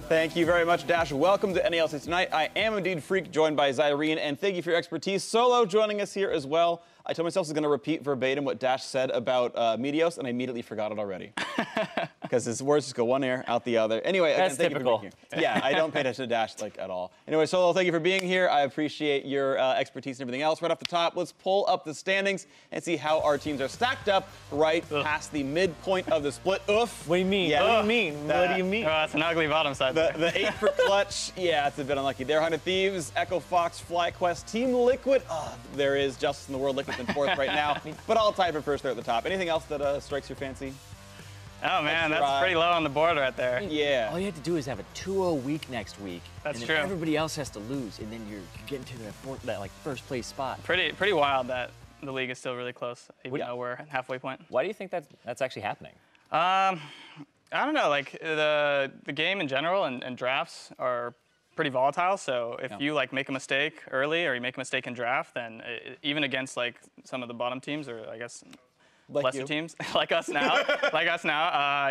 Thank you very much, Dash. Welcome to LCS Tonight. I am indeed Freak, joined by Zyrene, and thank you for your expertise. Solo joining us here as well. I told myself I was going to repeat verbatim what Dash said about Meteos, and I immediately forgot it already. Because his words just go one ear, out the other. Anyway, again, that's thank typical. you for being here. Yeah, I don't pay attention to Dash like at all. Anyway, Solo, thank you for being here. I appreciate your expertise and everything else. Right off the top, let's pull up the standings and see how our teams are stacked up right past the midpoint of the split. Oof. What do you mean? Yeah. What do you mean? What do you mean? Oh, that's an ugly bottom side. The 8 for Clutch, yeah, it's a bit unlucky. There, 100 Thieves, Echo Fox, FlyQuest, Team Liquid. There is Justice in the World. Liquid's in 4th right now, but I'll tie for first there at the top. Anything else that strikes your fancy? Oh man, that's pretty low on the board right there. Yeah. All you have to do is have a 2-0 week next week. That's and true. then everybody else has to lose, and then you're getting to that like first place spot. Pretty wild that the league is still really close, even though we're at halfway point. Why do you think that's actually happening? I don't know. Like the game in general and drafts are pretty volatile. So if you like make a mistake early or you make a mistake in draft, then even against like some of the bottom teams, or I guess lesser teams like us now,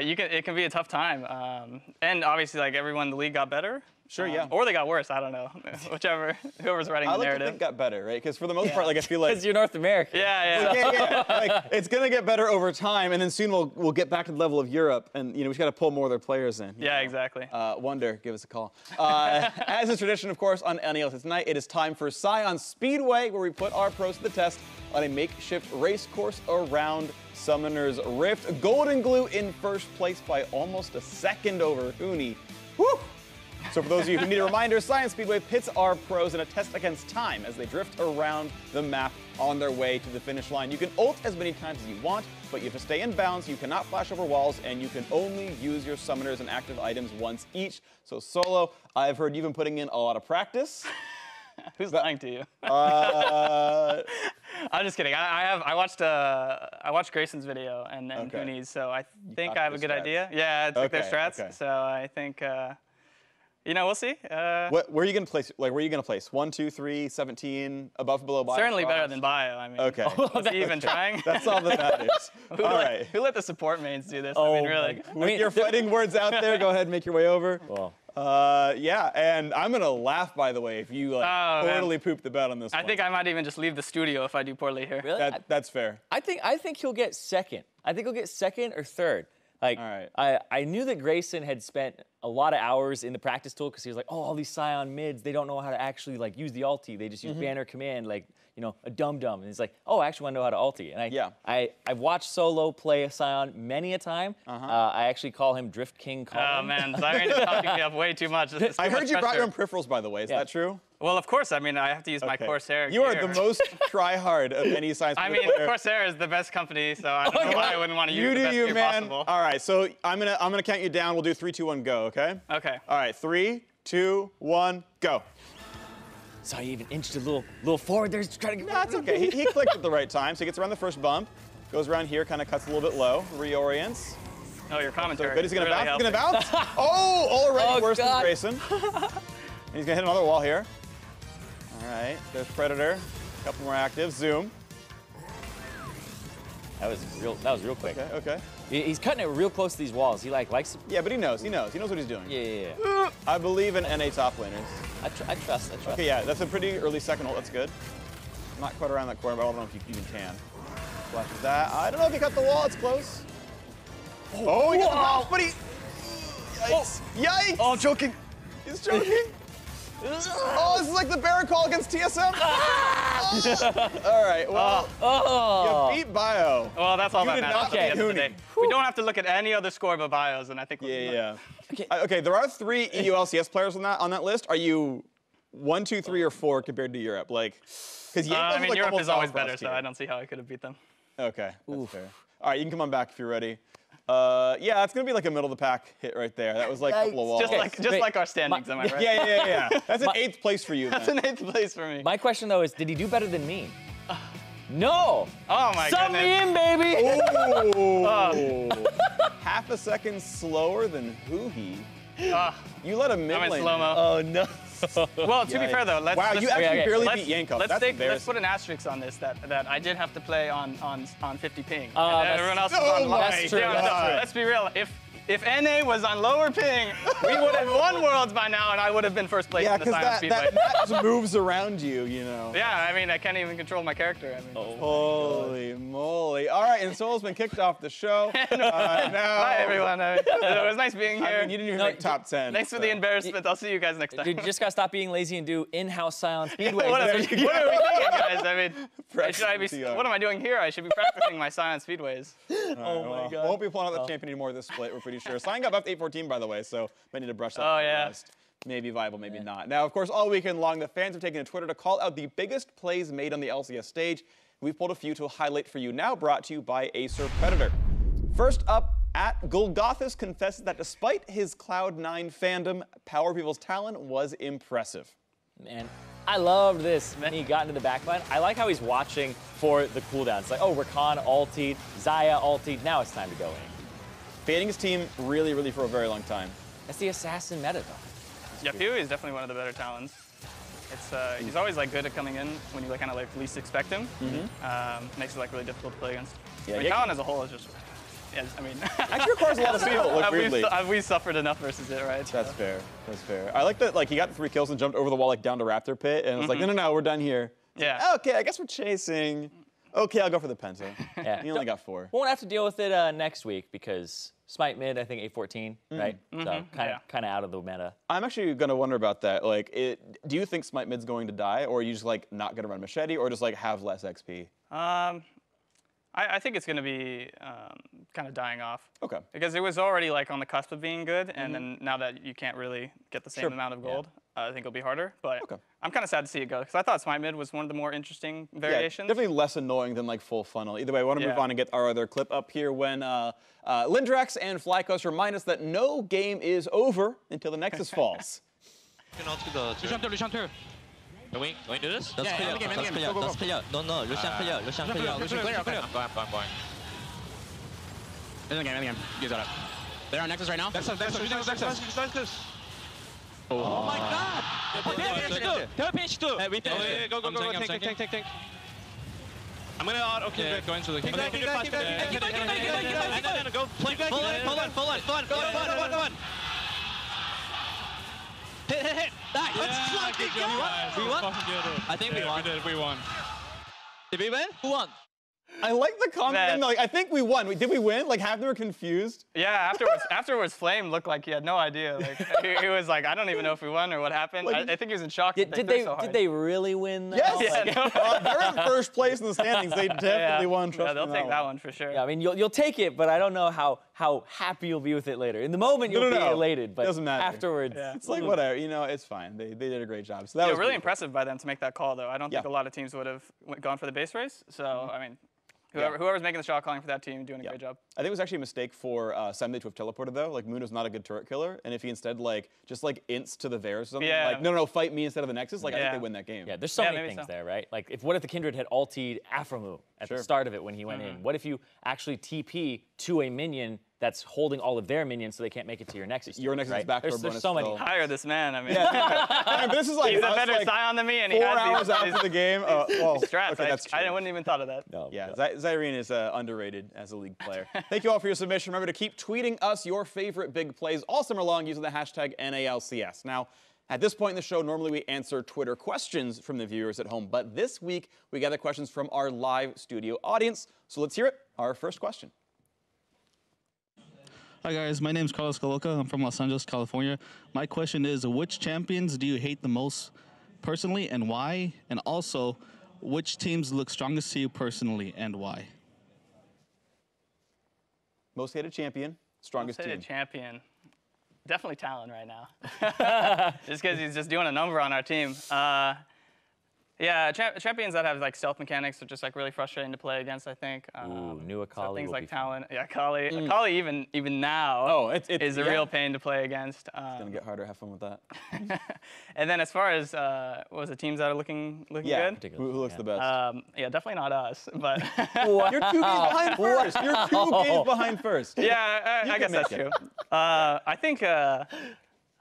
it can be a tough time. And obviously, like everyone in the league got better. Sure, yeah. Or they got worse. I don't know. Whoever's writing the narrative. I like to think got better, right? Because for the most part, like I feel like Because you're North America. yeah. Like, it's gonna get better over time, and then soon we'll get back to the level of Europe, and we just got to pull more of their players in. Yeah, exactly. Wonder, give us a call. As is tradition, of course, on LCS Tonight, it is time for Sion Speedway, where we put our pros to the test on a makeshift race course around Summoner's Rift. Golden Glue in first place by almost a second over Huni. Woo! So for those of you who need a reminder, Sion Speedway pits our pros in a test against time as they drift around the map on their way to the finish line. You can ult as many times as you want, but you have to stay in bounds, you cannot flash over walls, and you can only use your summoners and active items once each. So Solo, I've heard you've been putting in a lot of practice. Who's lying to you? Uh, I'm just kidding. I watched Grayson's video and Huni's, so I think I have a good idea. Yeah, I took their strats. Okay. So I think we'll see. where are you gonna place? Like, where are you gonna place? 1, 2, 3, 17, above, below, bio? Certainly better than bio. I mean, Okay. Was he even trying? That's all that matters. All right. Who let the support mains do this? Oh, I mean, really. With your fighting words out there, go ahead and make your way over. Well. Yeah, and I'm gonna laugh, by the way, if you totally poop the bed on this one. I think I might even just leave the studio if I do poorly here. Really? That's fair. I think he'll get second. I think he'll get second or third. Like, All right. I knew that Grayson had spent a lot of hours in the practice tool because he was like, oh, all these Sion mids, they don't know how to actually like use the ulti. They just use banner command, like, a dum-dum. And he's like, oh, I actually want to know how to ulti. And I've watched Solo play a Sion many a time. I actually call him Drift King Colin. Oh man, Zyrene is talking me up way too much. I heard you brought your own peripherals, by the way. Is that true? Well, of course. I mean, I have to use my Corsair You are gear. the most try-hard of any science I mean, player. Corsair is the best company, so I don't know why I wouldn't want to use the best gear possible. All right, so I'm gonna count you down. We'll do 3, 2, 1, go. Okay. Okay. All right, 3, 2, 1, go. So he even inched a little forward there. He's trying to get. That's okay. He clicked at the right time, so he gets around the first bump, goes around here, kind of cuts a little bit low, reorients. Oh, your commentary. Good. He's gonna really bounce. He's gonna bounce. Oh, already worse than God. Grayson. And he's gonna hit another wall here. All right, there's Predator. A couple more active. Zoom. That was real quick. Okay. He's cutting it real close to these walls. He likes to. Yeah, but he knows. He knows what he's doing. Yeah. I believe in NA top laners. I trust. Okay, yeah, that's a pretty early second ult. That's good. Not quite around that corner, but I don't know if you even can. Flashes that. I don't know if he cut the wall. It's close. Oh, he got the bounce, but he. Yikes! Yikes! Oh, I'm choking. He's choking. Oh, this is like the Baron call against TSM. All right, well, you beat Bio. Well, that's all You that did matters not at the end of the beat day. We don't have to look at any other score but bios, and I think we'll Yeah. Okay, there are 3 EU LCS players on that list. Are you 1, 2, 3, or 4 compared to Europe? Like, because I mean, Europe is always better, so I don't see how I could have beat them. Okay, that's fair. All right, you can come on back if you're ready. Yeah, it's gonna be like a middle of the pack hit right there. That was like a couple of walls. Just like our standings, am I right? Yeah. That's an 8th place for you. That's an 8th place for me. My question though is, did he do better than me? No. Oh my Sub goodness. me in, baby. Oh. Half a second slower than Huhi. You let a mid I'm in lane. slow-mo. Oh no. Well, to be fair though, let's you actually barely beat Yankov. Let's put an asterisk on this that I did have to play on 50 ping. And That's- everyone else was Oh on my low. That's true. God. Let's be real. if NA was on lower ping, we would have won Worlds by now, and I would have been first place in the Sion Speedway. that map moves around you, you know. Yeah, I mean, I can't even control my character. I mean, holy moly. All right, and Soul's been kicked off the show. Hi, everyone. It was nice being here. I mean, you didn't even make top 10. Thanks for the embarrassment. I'll see you guys next time. Dude, you just gotta stop being lazy and do in-house Sion Speedway. What are we thinking, guys? I mean, what am I doing here? I should be practicing my Sion Speedways. Oh my God. Won't be pulling out the champion anymore this split, we're pretty sure. Sion got buffed 8-14, by the way, so might need to brush that. Oh, yeah. Maybe viable, maybe not. Now, of course, all weekend long, the fans have taken to Twitter to call out the biggest plays made on the LCS stage. We've pulled a few to highlight for you now, brought to you by Acer Predator. First up, at Golgothus confesses that despite his Cloud9 fandom, Power People's talent was impressive. Man, I loved this when he got into the backline. I like how he's watching for the cooldowns. It's like, oh, Rakan ultied, Xayah ultied, now it's time to go in. Fading his team really for a very long time. That's the assassin meta, though. Yeah, Pee-wee is definitely one of the better talents. It's he's always like good at coming in when you like kind of like least expect him. Makes it like really difficult to play against. Yeah, I mean, talent as a whole is just. Yeah, I mean, actually requires a lot of skill. Like, weirdly. We suffered enough versus it, right? That's fair. That's fair. I like that. Like he got the 3 kills and jumped over the wall like down to Raptor Pit, and it's like, no, we're done here. Yeah. Like, okay, I guess we're chasing. Okay, I'll go for the Penta. Yeah. He only got 4. Won't have to deal with it next week because Smite mid, I think 8-14, right? So kind of out of the meta. I'm actually gonna wonder about that. Like, do you think Smite mid's going to die, or are you just like not gonna run Machete, or just like have less XP? I think it's going to be kind of dying off. Okay. Because it was already like on the cusp of being good, and then now that you can't really get the same amount of gold, I think it'll be harder. But I'm kind of sad to see it go, because I thought Smite mid was one of the more interesting variations. Yeah, definitely less annoying than like full funnel. Either way, I want to move on and get our other clip up here when Lindrax and Flycoast remind us that no game is over until the Nexus falls. Going to do this? That's clear. That's clear. That's clear. No, Lucian clear. Lucian clear. Lucian clear. I'm going. In the game. You guys got it. They're on Nexus right now. Nexus. Oh my God! They're pinch two. Hey, go. Tank. I'm gonna okay, go into the keep going. Go. Pull on. Hit. Nice. Let's fucking go. We won? I think we won. We won. Did we win? Who won? I like the comment. Like, I think we won. Did we win? Like, half of them were confused. Yeah, afterwards, Flame looked like he had no idea. Like, he was like, I don't even know if we won or what happened. Like, I think he was in shock. Did they really win? Though? Yes. They're in first place in the standings. They definitely won. Trust they'll take that one for sure. Yeah, I mean, you'll take it, but I don't know how happy you'll be with it later. In the moment, you'll be elated, but doesn't matter. Afterwards, it's like whatever. You know, it's fine. They did a great job. So that was really impressive by them to make that call, though. I don't think a lot of teams would have gone for the base race. So I mean. Whoever's making the shot calling for that team, doing a great job. I think it was actually a mistake for Semday to have teleported though. Like Muno's not a good turret killer, and if he instead just ints to the Varus or something, like no, fight me instead of the Nexus, like I think they win that game. Yeah, there's so many things there, right? Like what if the Kindred had ultied Aphromu at the start of it when he went in? What if you actually TP to a minion that's holding all of their minions so they can't make it to your Nexus? Your Nexus is backdoor bonus. There's so many. Hire this man. I mean, but this is like he's a better Sion than me, and he has 4 hours after the game. Well, strats. Okay, that's true. I wouldn't even thought of that. No, yeah, Zyrene is underrated as a league player. Thank you all for your submission. Remember to keep tweeting us your favorite big plays all summer long using the hashtag NALCS. Now, at this point in the show, normally we answer Twitter questions from the viewers at home, but this week we gather questions from our live studio audience. So let's hear it. Our first question. Hi guys, my name is Carlos Caloca. I'm from Los Angeles, California. My question is, which champions do you hate the most personally and why? And also, which teams look strongest to you personally and why? Most hated champion, strongest team. Most hated champion. Definitely Talon right now. Just because he's just doing a number on our team. Yeah, champions that have like stealth mechanics are just like really frustrating to play against, I think. New Akali. So things like Talon. Yeah, Akali. Akali even now is a real pain to play against. It's gonna get harder. Have fun with that. And then as far as what was it, teams that are looking good? Who looks the best? Yeah, definitely not us. But you're 2 games behind first. You're 2 games behind first. Yeah, I guess that's true. I think.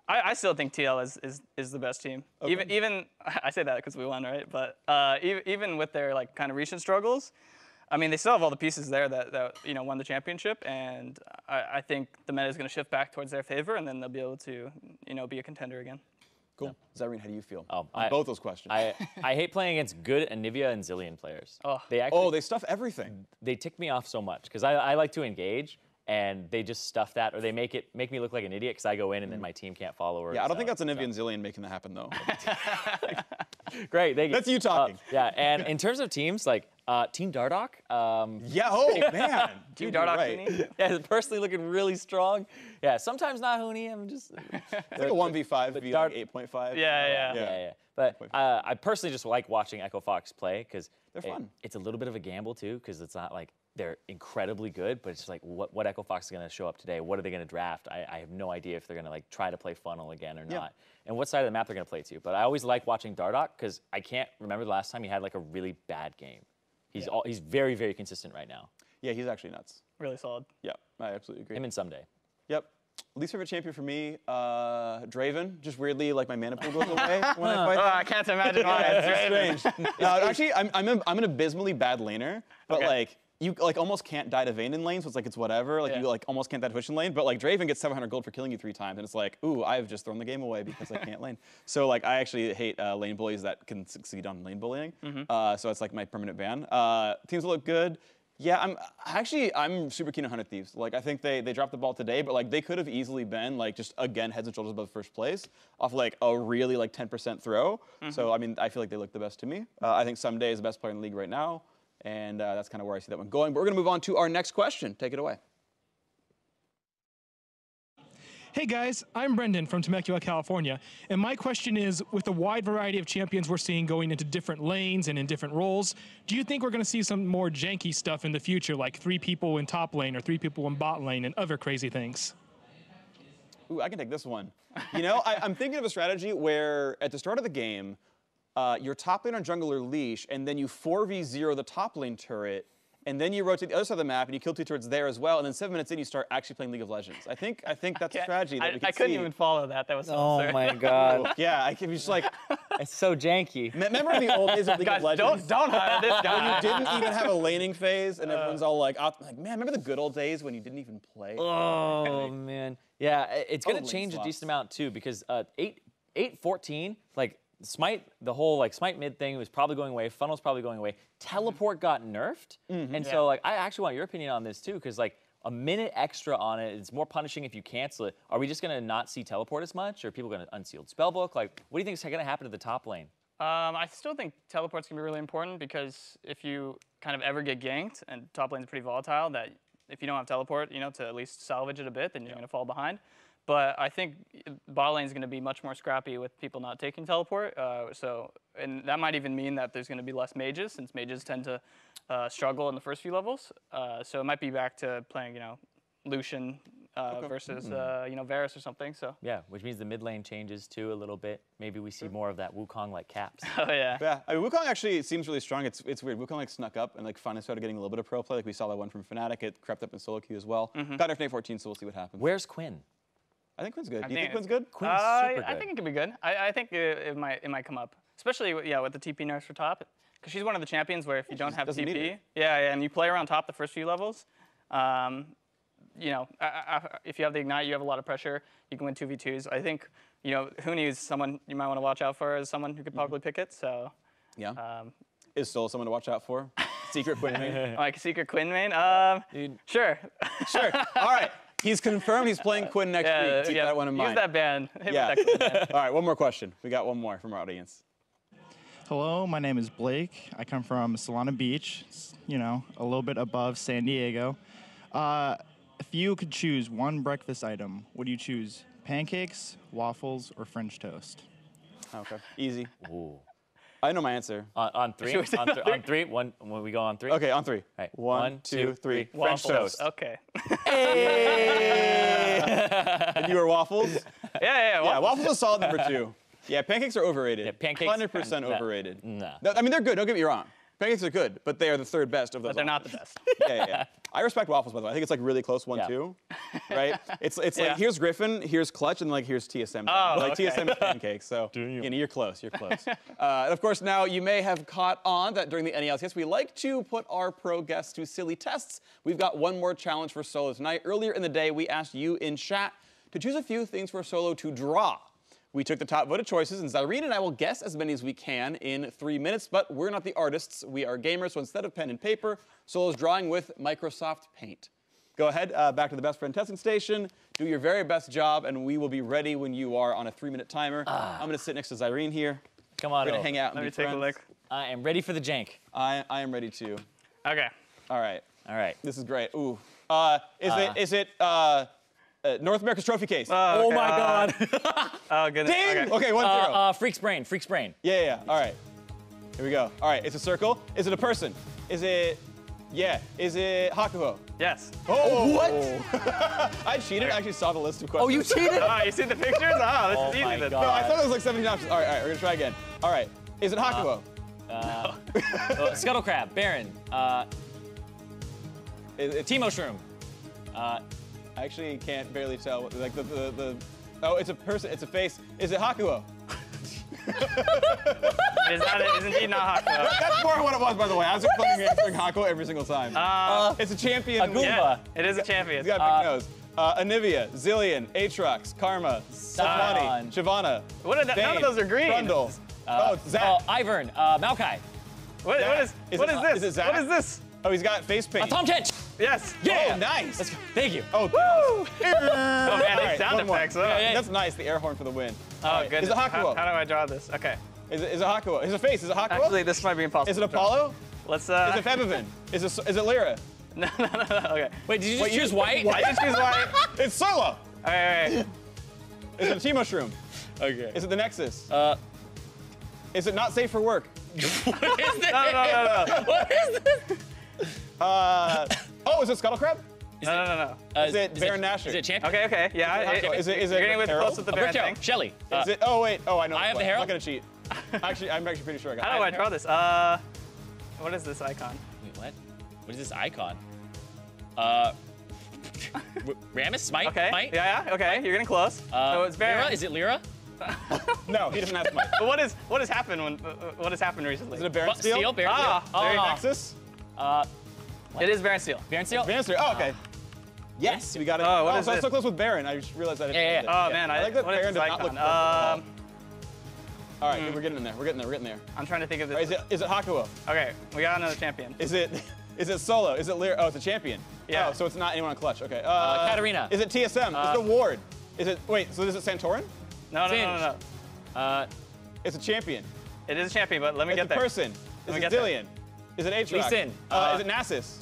I still think TL is the best team. Okay. Even I say that because we won, right? But even with their like kind of recent struggles, I mean, they still have all the pieces there that won the championship, and I think the meta is going to shift back towards their favor, and then they'll be able to be a contender again. Cool. Yeah. Zareen, how do you feel? On both those questions. I hate playing against good Anivia and Zilean players. Oh. They stuff everything. They tick me off so much because I like to engage, and they just stuff that, or they make me look like an idiot because I go in and then my team can't follow. Or yeah, I don't think that's Anivia and Zilean making that happen though. Great, thank you. That's you talking. Yeah, and in terms of teams, like Team Dardoch. Yeah, oh man. Team Dardoch, right. Yeah, personally looking really strong. Yeah, sometimes not Huni. I'm just. It's like a 1v5, be like 8.5. Yeah. But I personally just like watching Echo Fox play because they're fun. It's a little bit of a gamble too because it's not like they're incredibly good, but it's just like what Echo Fox is going to show up today. What are they going to draft? I have no idea if they're going to like try to play funnel again or not, and what side of the map they're going to play to. But I always like watching Dardoch because I can't remember the last time he had like a really bad game. He's very, very consistent right now. Yeah, he's actually nuts. Really solid. Yeah, I absolutely agree. Him and Someday. Yep. Least favorite champion for me, Draven. Just weirdly, like my mana pool goes away when I fight. I can't imagine why. It's strange. No, actually, I'm an abysmally bad laner, but like you like almost can't die to Vayne in lane, so it's like it's whatever. Like you like almost can't die to Twitch in lane, but like Draven gets 700 gold for killing you 3 times, and it's like, ooh, I've just thrown the game away because I can't lane. So like I actually hate lane bullies that can succeed on lane bullying. So it's like my permanent ban. Teams look good. Yeah, I'm super keen on 100 Thieves. Like I think they dropped the ball today, but like they could have easily been like just again heads and shoulders above first place off like a really like 10% throw. So I mean I feel like they look the best to me. I think Someday is the best player in the league right now, and that's kind of where I see that one going. But we're gonna move on to our next question. Take it away. Hey guys, I'm Brendan from Temecula, California, and my question is, with the wide variety of champions we're seeing going into different lanes and in different roles, do you think we're going to see some more janky stuff in the future, like 3 people in top lane or 3 people in bot lane and other crazy things? Ooh, I can take this one. You know, I'm thinking of a strategy where at the start of the game, your top lane on jungler leash, and then you 4v0 the top lane turret, and then you rotate the other side of the map and you kill 2 turrets there as well, and then 7 minutes in you start actually playing League of Legends. I think that's a strategy that we can see. I couldn't even follow that. That was so Oh absurd. my god. Yeah, I can be just like, It's so janky. remember the old days of League of Legends? Don't hire this When guy. you didn't even have a laning phase, and everyone's all like, man, remember the good old days when you didn't even play? Oh man. Yeah, it's gonna lane change a swaps. decent amount too because 8-14, like Smite, the whole like Smite mid thing was probably going away. Funnel's probably going away. Teleport got nerfed, and so like I actually want your opinion on this too because like a minute extra on it, it's more punishing if you cancel it. Are we just gonna not see teleport as much, or are people gonna unsealed spellbook? Like, what do you think is gonna happen to the top lane? I still think teleport's gonna be really important because if you kind of ever get ganked, and top lane's pretty volatile, that if you don't have teleport, to at least salvage it a bit, then you're gonna fall behind. But I think bot lane's gonna be much more scrappy with people not taking teleport. And that might even mean that there's gonna be less mages, since mages tend to struggle in the first few levels. So it might be back to playing, Lucian versus Varus or something. So Yeah, which means the mid lane changes too a little bit. Maybe we see more of that Wukong-like caps. oh yeah. Yeah, I mean, Wukong actually seems really strong. It's weird. Wukong like snuck up and like finally started getting a little bit of pro play. Like we saw that one from Fnatic. It crept up in solo queue as well. Got nerfed in 14, so we'll see what happens. Where's Quinn? I think Quinn's good. Do you think think Quinn's good? Quinn's super good. I think it could be good. I think it might come up, especially with the TP nerfs for top, because she's one of the champions where if you don't have doesn't need TP, it. and you play around top the first few levels, if you have the ignite, you have a lot of pressure. You can win 2v2s. I think Huni is someone you might want to watch out for as someone who could probably pick it. So Yeah. Is Sol someone to watch out for? Secret Quinn main? like secret Quinn main, sure. Sure. All right. He's confirmed he's playing Quinn next week. Keep that one in mind. Use that ban. Hit Yeah. with that Quinn ban. All right, one more question. We got one more from our audience. Hello, my name is Blake. I come from Solana Beach, it's, a little bit above San Diego. If you could choose one breakfast item, would you choose pancakes, waffles, or French toast? Okay. Easy. Ooh. I know my answer. On 3? on 3? When we go on 3? Okay, on 3. Right. 1, 2, 3. French Waffles. toast. Okay. And you were waffles? Yeah. Yeah, waffles is solid number 2. Yeah, pancakes are overrated. Yeah, pancakes. 100% overrated. Nah. I mean, they're good. Don't get me wrong. Pancakes are good, but they are the third best of those. But they're not the best. Yeah. I respect waffles, by the way. I think it's like really close 1-2, right? It's like here's Griffin, here's Clutch, and like here's TSM. Oh, like okay. TSM is pancakes. So you're close. You're close. And of course, now you may have caught on that during the NELCS, we like to put our pro guests to silly tests. We've got one more challenge for Solo tonight. Earlier in the day, we asked you in chat to choose a few things for Solo to draw. We took the top voted choices, and Zyrene and I will guess as many as we can in 3 minutes, but we're not the artists, we are gamers, so instead of pen and paper, Solo's drawing with Microsoft Paint. Go ahead, back to the best friend testing station, do your very best job, and we will be ready when you are on a 3-minute timer. I'm gonna sit next to Zyrene here. Come on, we're gonna hang out and Let be me take friends. a look. I am ready for the jank. I am ready too. Okay. All right. All right. This is great. Ooh. Is it North America's trophy case? Oh my God. Oh goodness. Ding! Okay, 1-0. Freak's Brain. Freak's Brain. Yeah. All right. Here we go. All right, it's a circle. Is it a person? Is it... Yeah. Is it Hakuho? Yes. Oh, what? I cheated. I actually saw the list of questions. Oh, you cheated? Oh, you see the pictures? Oh, this is easy. my then. God. No, I thought it was like 17 options. All right, we're gonna try again. All right. Is it Hakuho? Scuttle Crab. Baron. Teemo Shroom. I actually can't barely tell. Like the oh, it's a person. It's a face. Is it Hakuho? It is indeed not Hakuho. That's more what it was, by the way. I was answering Hakuho every single time. It's a champion. A Goomba. Yeah, it is a champion. He's got a big nose. Anivia, Zillion, Aatrox, Karma, Safwani, Shyvana. None of those are green. Brundle. Zach. Ivern. Maokai. What is this? Is it Zach? What is this? Oh, he's got face paint. Tom Tench. Yes. Yeah. Oh, nice. Let's go. Thank you. Oh, Oh man, All these sound one more. effects. Oh, That's nice. The air horn for the win. oh goodness. Is it Hakuho? How do I draw this? Okay. Is it Hakuho? Is it face? Is it Hakuho? Actually, this might be impossible. Is it Apollo? Let's. Is it Fevivin? Is it Lyra? No. Okay. Wait, did you just choose white? I didn't choose white. It's Solo. All right. Is it a Teemo Shroom? Okay. Is it the Nexus? Is it not safe for work? What is this? No. What is this? Oh, is it Scuttle Crab? No. Is it Baron Nashor? Is it champion? Okay. Yeah. Is it You're getting with Herald? close with the A Brick Baron Tail. thing. Shelly. Is it? Oh wait. Oh, I know. I have this the one. I'm Herald? not gonna cheat. Actually, I'm actually pretty sure I got. How do I it. draw this? What is this icon? Wait, what? What is this icon? Rammus? Smite? Okay. Smite? Yeah. Okay. You're getting close. So it's Baron. Lyra? Is it Lyra? No, he doesn't have Smite. But what has happened what has happened recently? Is it a Baron Steel? Steel? Baron Ah, Steel? very Nexus? It is Baron Steel. Baron Steel? Baron Steel. Oh, okay. Yes, we got it. Oh, what is so I was so this? close with Baron. I just realized I didn't. Yeah. get it. Oh man, I like that what is Baron this did not look. icon? All right, we're getting in there. We're getting there. I'm trying to think of All right, this. is it Hakuho? Okay, we got another champion. Is it Solo? Is it Lyra? Oh, it's a champion. Yeah. Oh, so it's not anyone on Clutch. Okay. Katarina. Is it TSM? Is it a Ward? Is it? Wait. So is it Santorin? No. It's a champion. It is a champion, but let me It's get a there. person. Is me it get there. Dillian? Is it Aatrox? Lee Sin. Is it Nasus?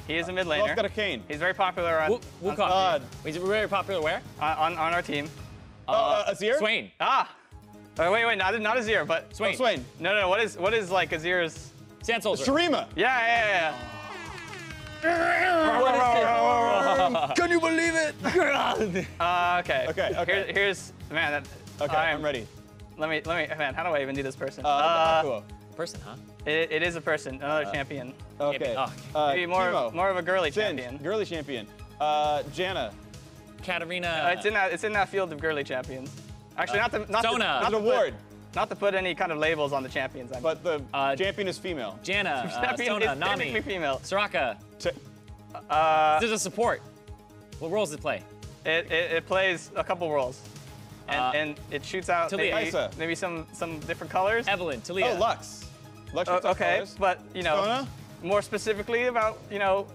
He is a mid Who else laner. got a cane? He's very popular on Wukong. Is it very popular where? on our team. Azir? Swain. Wait, not Azir, but Swain. Swain. No. What is like Azir's? Sand Soldier. Shurima. Yeah. Can you believe it? Okay. Here's man. Okay, I'm ready. Let me. Man, how do I even do this person? Hakuho. Person, huh? It is a person, another champion. Okay. Maybe more Teemo. of a girly Sin. champion. Girly champion. Janna. Katarina. It's in that field of girly champions. Actually, Sona. Is it a Ward? Not to put any kind of labels on the champions. I mean. But the champion is female. Janna. champion Sona. is Nami. technically female. Soraka. There's a support. What roles does it play? It plays a couple roles, and it shoots out Talia. maybe some different colors. Evelyn. Talia. Oh, Lux. Lux shoots out Okay, colors. but Sona? more specifically about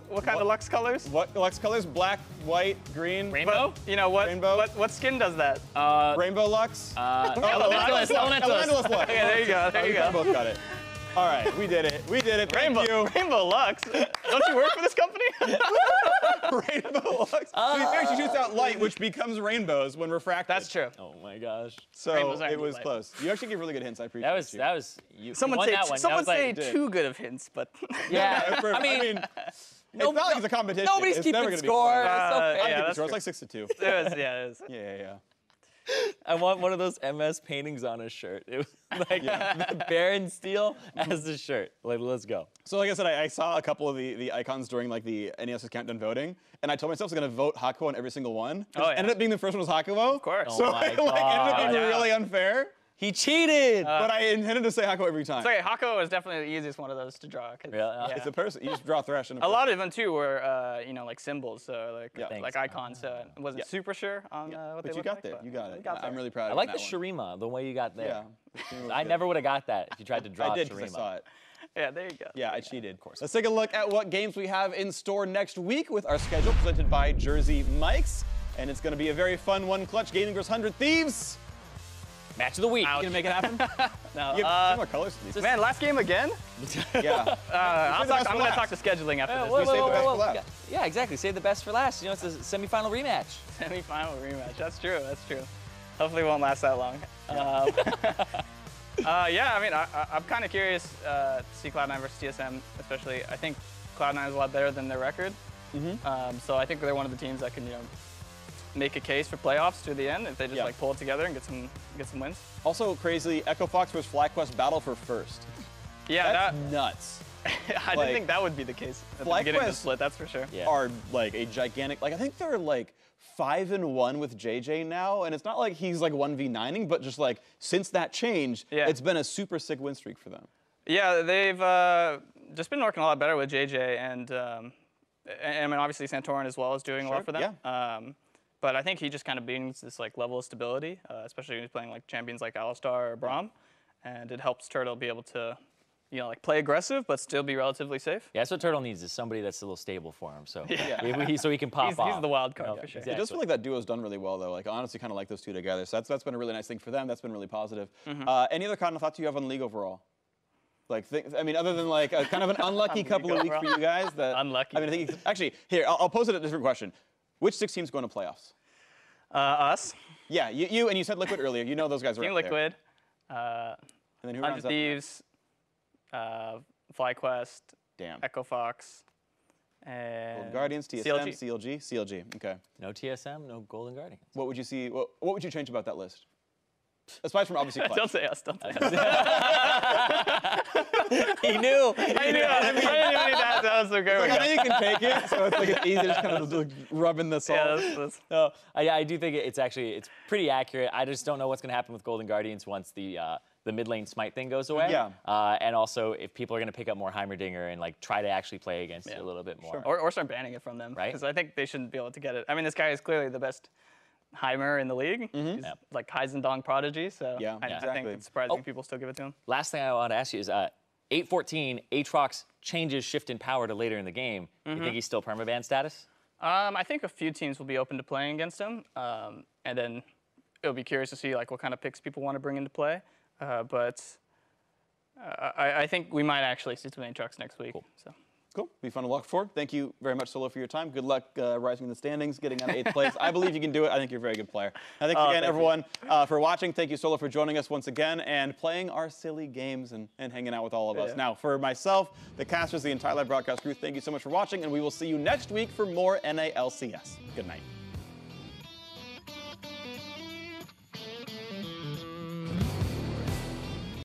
what kind of Lux colors. What Lux colors? Black, white, green. Rainbow? What Rainbow? what skin does that? Rainbow Lux. Elementalist. Elementalist Lux. Okay, there you go. There you go. We both got it. All right, we did it. We did it. Thank you. Rainbow Lux. Don't you work for this company? Rainbow Lux. To be fair, she shoots out light, which becomes rainbows when refracted. That's true. Oh my gosh. So Rainbows aren't it was light. close. You actually gave really good hints. I appreciate it. That was you. Someone won say that one. someone That was say like, too good of hints, but Yeah. I mean, it's not like it's a competition. Nobody's it's keeping never gonna score. Be It's so yeah, I fair. keep that's score. It's true. like 6-2. it was. Yeah. I want one of those MS paintings on his shirt. It was like Baron Steel as the shirt. Like, let's go. So like I said, I saw a couple of the icons during like the NES's countdown voting, and I told myself I was going to vote Hakuo on every single one. Oh, yeah. Ended up being the first one was Hakuo. Of course. So Oh my it ended up being God. really unfair. He cheated. But I intended to say Hakuo every time. So Hakuo was definitely the easiest one of those to draw. Yeah. It's a person. You just draw Thresh. And A lot of them too were, you know, like symbols, so like Thanks. icons. So I wasn't super sure on what they But you looked got like, there. but You got it. we got I'm there. really proud I of like that the one. Shurima, the way you got there. Yeah. I never would have got that if you tried to draw I did Shurima. because I saw it. Yeah, there you go. Yeah, I cheated. Of course. Let's take a look at what games we have in store next week with our schedule presented by Jersey Mikes. And it's going to be a very fun one. Clutch Gaming vs. 100 Thieves. Match of the week. You going to make it happen? No, You have more colors. man, last game again? Yeah. I'm best for going to last. talk to scheduling after this. Whoa, We saved the best for whoa. last. Yeah, exactly. Save the best for last. You know, it's a semifinal rematch. Semi-final rematch. That's true. That's true. Hopefully, it won't last that long. Yeah, I mean, I'm kind of curious to see Cloud9 versus TSM, especially. I think Cloud9 is a lot better than their record. So I think they're one of the teams that can, you know, make a case for playoffs to the end if they just like pull it together and get some wins. Also, crazily, Echo Fox versus FlyQuest battle for first. Yeah, That's nuts. I didn't think that would be the case at the beginning of the split. That's for sure. Yeah. Are like a gigantic, like I think they're like 5-1 with JJ now, and it's not like he's like 1v9ing, but just like since that change, it's been a super sick win streak for them. Yeah, they've just been working a lot better with JJ, and I mean obviously Santorin as well is doing a lot for them. Yeah. But I think he just kind of brings this like level of stability, especially when he's playing like champions like Alistar or Braum, and it helps Turtle be able to, you know, like play aggressive but still be relatively safe. Yeah, that's what Turtle needs is somebody that's a little stable for him. So Yeah. so he can pop off. He's the wild card for sure. Exactly. It does feel like that duo's done really well though. Like I honestly kind of like those two together. So that's been a really nice thing for them. That's been really positive. Any other kind of thoughts you have on the league overall? Like, I mean, other than like a kind of an unlucky couple of weeks for you guys. That Unlucky. I mean, I think actually here I'll pose it a different question. Which 6 teams go into playoffs? Us. Yeah, you and you said Liquid earlier. You know those guys are Team up there. Liquid. And then who 100 rounds up? Thieves. FlyQuest. Damn. Echo Fox. And Golden Guardians, TSM, CLG. Okay. No TSM, no Golden Guardians. What would you see? What would you change about that list? Aside from obviously Clutch. Don't say us. Don't say us. He knew. I knew. I didn't even need that. That was so great. Like, I know you can take it, so it's like it's easy to just kind of like rubbing the salt. Yeah, that's No, I do think it's pretty accurate. I just don't know what's going to happen with Golden Guardians once the mid lane smite thing goes away. Yeah. And also if people are going to pick up more Heimerdinger and like try to actually play against it a little bit more. or start banning it from them. Right. Because I think they shouldn't be able to get it. I mean, this guy is clearly the best Heimer in the league. He's like Heisendong prodigy. So I think it's surprising people still give it to him. Last thing I want to ask you is 8-14, Aatrox changes shift in power to later in the game. You think he's still permaban status? I think a few teams will be open to playing against him. And then it'll be curious to see like what kind of picks people want to bring into play. But I think we might actually see some Aatrox next week. So. Cool. Be fun to look for. Thank you very much, Solo, for your time. Good luck rising in the standings, getting out of 8th place. I believe you can do it. I think you're a very good player. And thanks again, everyone, for watching. Thank you, Solo, for joining us once again and playing our silly games and hanging out with all of us. Now, for myself, the casters, the entire live broadcast crew, thank you so much for watching, and we will see you next week for more NALCS. Good night.